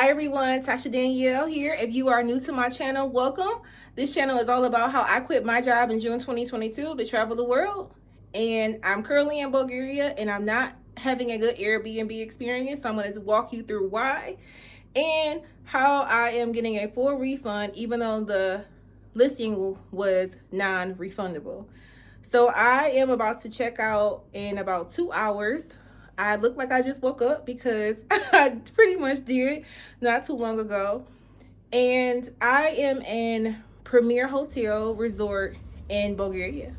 Hi everyone, Tasha Danielle here. If you are new to my channel, welcome. This channel is all about how I quit my job in June 2022 to travel the world. And I'm currently in Bulgaria and I'm not having a good Airbnb experience. So I'm going to walk you through why and how I am getting a full refund even though the listing was non-refundable. So I am about to check out in about 2 hours. I look like I just woke up because I pretty much did not too long ago. And I am in Premier Hotel Resort in Bulgaria.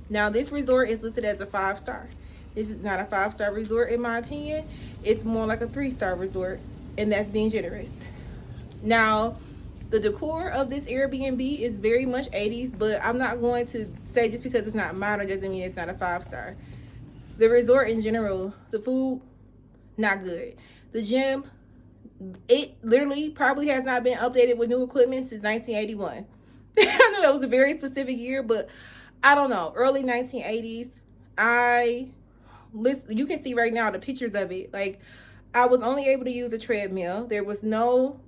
Now this resort is listed as a 5-star. This is not a 5-star resort in my opinion. It's more like a 3-star resort, and that's being generous. Now, the decor of this Airbnb is very much 80s, but I'm not going to say just because it's not modern doesn't mean it's not a 5-star. The resort in general, the food, not good. The gym, it literally probably has not been updated with new equipment since 1981. I know that was a very specific year, but I don't know. Early 1980s, you can see right now the pictures of it. Like, I was only able to use a treadmill. There was no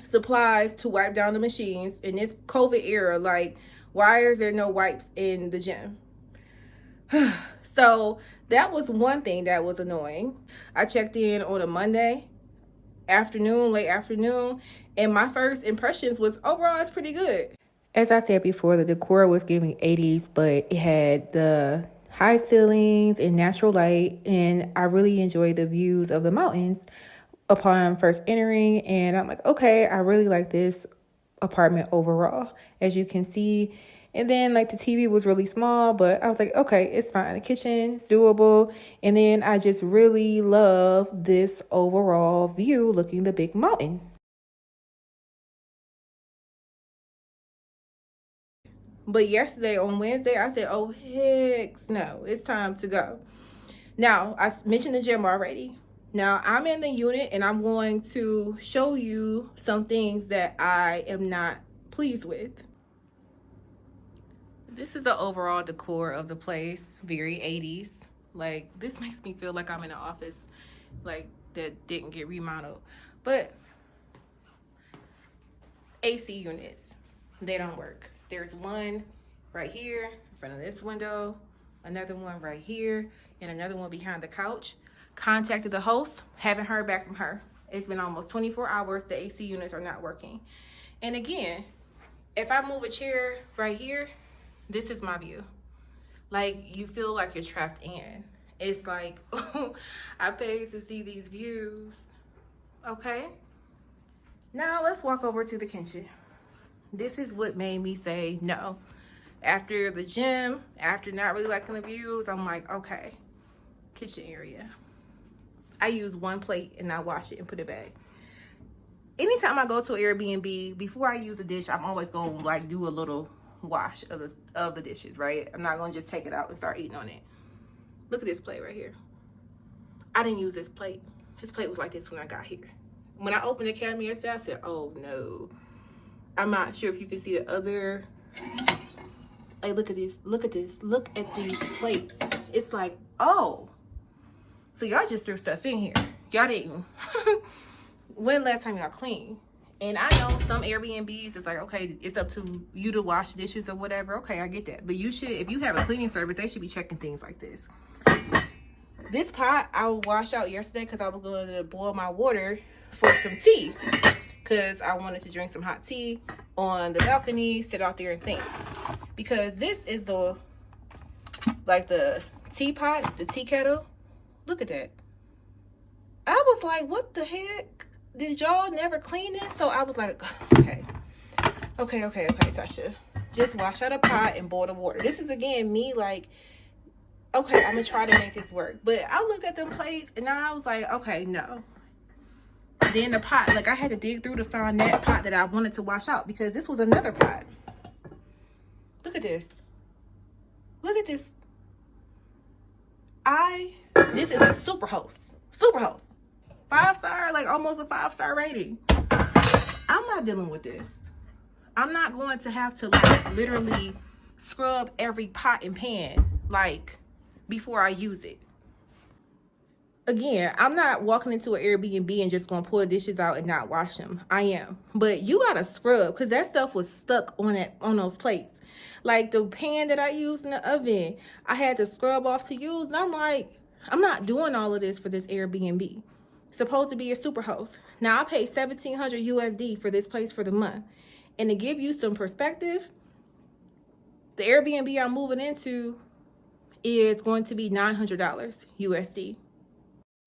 supplies to wipe down the machines in this COVID era. Like, why is there no wipes in the gym? So that was one thing that was annoying. I checked in on a Monday afternoon, late afternoon, and my first impressions was overall it's pretty good. As I said before, the decor was giving 80s, but it had the high ceilings and natural light, and I really enjoyed the views of the mountains upon first entering. And I'm like, okay, I really like this apartment overall, as you can see. And then like the TV was really small, but I was like, okay, it's fine. The kitchen is doable. And then I just really love this overall view looking the big mountain. But yesterday on Wednesday, I said, oh, heck no, it's time to go. Now, I mentioned the gym already. Now, I'm in the unit and I'm going to show you some things that I am not pleased with. This is the overall decor of the place, very 80s. Like, this makes me feel like I'm in an office, like, that didn't get remodeled. But AC units, they don't work. There's one right here in front of this window, another one right here, and another one behind the couch. Contacted the host, haven't heard back from her. It's been almost 24 hours, the AC units are not working. And again, if I move a chair right here, this is my view. Like, you feel like you're trapped in. It's like, I paid to see these views. Okay. Now let's walk over to the kitchen. This is what made me say no. After the gym, after not really liking the views, I'm like, okay, kitchen area. I use one plate and I wash it and put it back. Anytime I go to Airbnb, before I use a dish, I'm always going to like do a little wash of the dishes, right? I'm not going to just take it out and start eating on it. Look at this plate right here. I didn't use this plate. His plate was like this when I got here. When I opened the cabinet yesterday, I said, oh no. I'm not sure if you can see the other. Hey, look at this. Look at this. Look at these plates. It's like, oh. So y'all just threw stuff in here. Y'all didn't. When last time y'all cleaned? And I know some Airbnbs, it's like, okay, it's up to you to wash dishes or whatever. Okay, I get that. But you should, if you have a cleaning service, they should be checking things like this. This pot I washed out yesterday because I was going to boil my water for some tea. Because I wanted to drink some hot tea on the balcony, sit out there and think. Because this is the teapot, the tea kettle. Look at that. I was like, what the heck? Did y'all never clean this? So I was like, okay, Tasha. Just wash out a pot and boil the water. This is, again, me like, okay, I'm going to try to make this work. But I looked at them plates and I was like, okay, no. Then the pot, like I had to dig through to find that pot that I wanted to wash out because this was another pot. Look at this. Look at this. This is a super host. Super host. 5-star, like almost a 5-star rating. I'm not dealing with this. I'm not going to have to like literally scrub every pot and pan like before I use it. Again, I'm not walking into an Airbnb and just gonna pull the dishes out and not wash them. I am, but you gotta scrub because that stuff was stuck on those plates. Like the pan that I used in the oven, I had to scrub off to use, and I'm like, I'm not doing all of this for this Airbnb. Supposed to be a super host. Now I paid 1,700 USD for this place for the month, and to give you some perspective, the Airbnb I'm moving into is going to be $900 USD.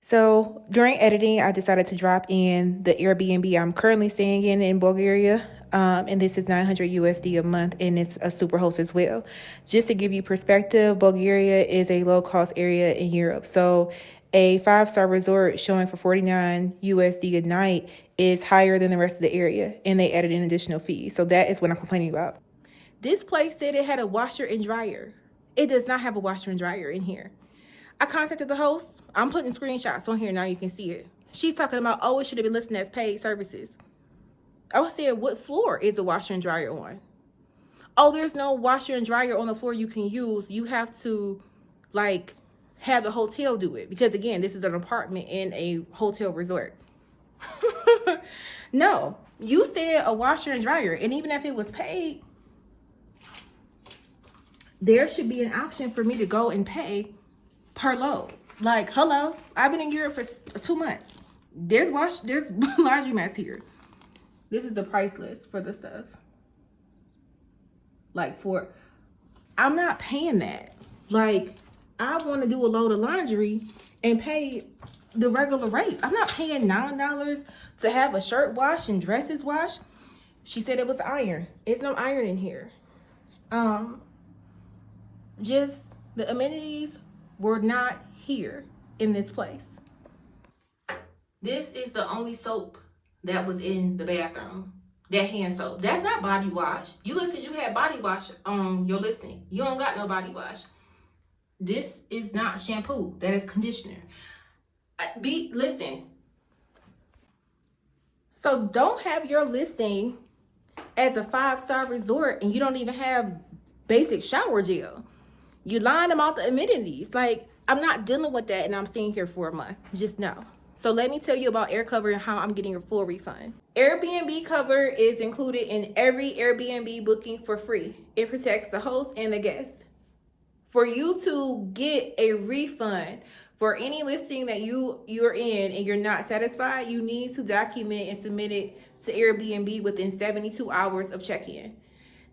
So during editing, I decided to drop in the Airbnb I'm currently staying in Bulgaria. And this is 900 USD a month, and it's a super host as well. Just to give you perspective, Bulgaria is a low-cost area in Europe. So a 5-star resort showing for 49 USD a night is higher than the rest of the area, and they added in additional fees. So that is what I'm complaining about. This place said it had a washer and dryer. It does not have a washer and dryer in here. I contacted the host. I'm putting screenshots on here now, you can see it. She's talking about, oh, it should have been listed as paid services. I said, what floor is the washer and dryer on? Oh, there's no washer and dryer on the floor you can use. You have to, like, have the hotel do it. Because, again, this is an apartment in a hotel resort. No, you said a washer and dryer. And even if it was paid, there should be an option for me to go and pay per load. Like, hello, I've been in Europe for 2 months. There's laundry mats here. This is the price list for the stuff. Like I'm not paying that. Like, I want to do a load of laundry and pay the regular rates. I'm not paying $9 to have a shirt washed and dresses washed. She said it was iron. It's no iron in here. Just the amenities were not here in this place. This is the only soap that was in the bathroom. That hand soap. That's not body wash. You listed you had body wash on your listing. You don't got no body wash. This is not shampoo. That is conditioner. Listen. So don't have your listing as a 5-star resort and you don't even have basic shower gel. You lying about the amenities. Like, I'm not dealing with that and I'm staying here for a month. Just know. So let me tell you about air cover and how I'm getting a full refund. Airbnb cover is included in every Airbnb booking for free. It protects the host and the guest. For you to get a refund for any listing that you're in and you're not satisfied, you need to document and submit it to Airbnb within 72 hours of check-in.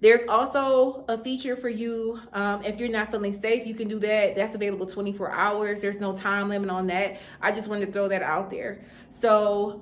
There's also a feature for you. If you're not feeling safe, you can do that. That's available 24 hours. There's no time limit on that. I just wanted to throw that out there. So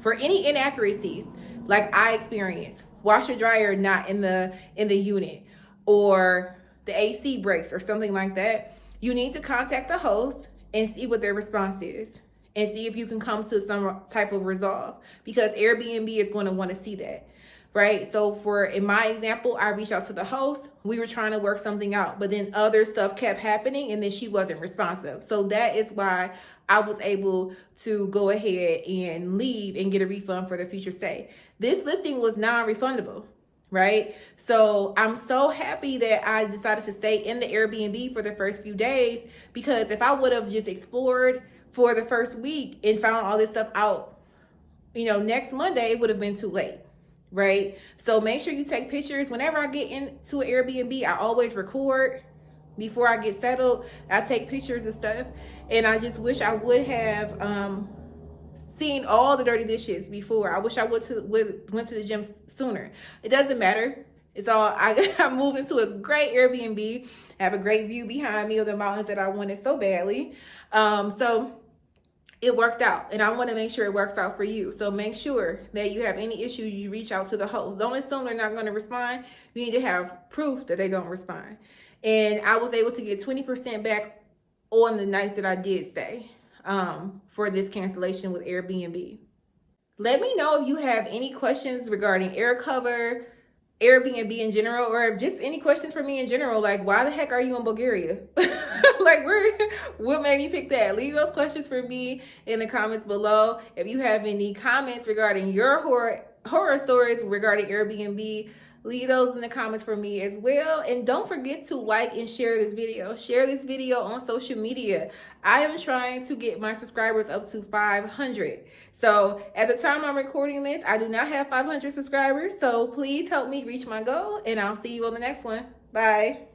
for any inaccuracies, like I experienced, washer dryer not in the unit, or the AC breaks or something like that, you need to contact the host and see what their response is and see if you can come to some type of resolve, because Airbnb is going to want to see that. Right? So in my example, I reached out to the host. We were trying to work something out, but then other stuff kept happening and then she wasn't responsive. So that is why I was able to go ahead and leave and get a refund for the future stay. This listing was non-refundable, right? So I'm so happy that I decided to stay in the Airbnb for the first few days, because if I would have just explored for the first week and found all this stuff out, next Monday, it would have been too late. Right? So make sure you take pictures. Whenever I get into an Airbnb, I always record before I get settled. I take pictures of stuff. And I just wish I would have seen all the dirty dishes before. I wish I went to the gym sooner. It doesn't matter. It's all, I moved into a great Airbnb. I have a great view behind me of the mountains that I wanted so badly. So it worked out, and I want to make sure it works out for you. So make sure that you have any issues, you reach out to the host. Don't assume they're not going to respond. You need to have proof that they don't respond. And I was able to get 20% back on the nights that I did stay for this cancellation with Airbnb. Let me know if you have any questions regarding air cover, Airbnb in general, or just any questions for me in general. Like, why the heck are you in Bulgaria? Like, what made me pick that? Leave those questions for me in the comments below. If you have any comments regarding your horror stories regarding Airbnb, leave those in the comments for me as well. And don't forget to like and share this video. Share this video on social media. I am trying to get my subscribers up to 500. So at the time I'm recording this, I do not have 500 subscribers. So please help me reach my goal, and I'll see you on the next one. Bye.